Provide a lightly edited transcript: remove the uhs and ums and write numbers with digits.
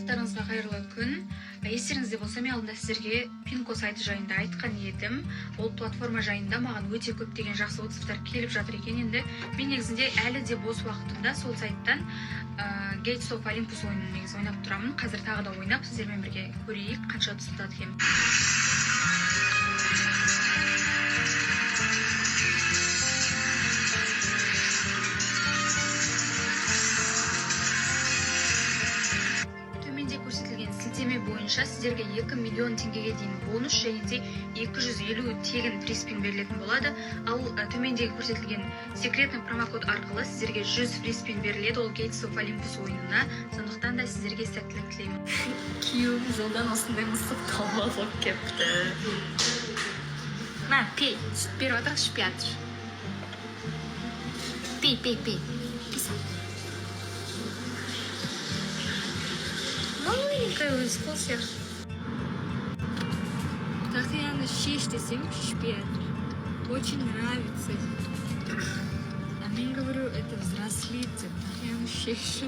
Барлықтарыңызға қайырлы күн. Естеріңізде болса, мен алдында сіздерге Пинко сайты жайында айтқан едім. Ол платформа жайында маған өте көптеген жақсы отзывтар келіп жатыр екен. Енді мен негізінде әлі де бос уақытымда сол сайттан Gates of Olympus ойынын негізі ойнап тұрамын. Қазір тағы да ойнап сіздермен бірге көрейік, қанша ұтыс ұтады екен. Көрсетілген сілтеме бойынша сіздерге 2 миллион теңгеге дейін бонус және де 250 тегін фриспин берілетін болады. Ал төмендегі көрсетілген секретный промокод арқылы сіздерге 100 фриспин беріледі. Ол Gates of Olympus ойынына. Сондықтан да сіздерге сәттілік тілеймін. Күйеуім жолдан осындай мысық тауып алып кепті. На, пей. Сүт беріп жатыр, ішіп жатыр. Пей. Маленькая высокая всех. Так я шесть десем шпиет. Очень нравится. А мне говорю, это взрослица. Так я шесть.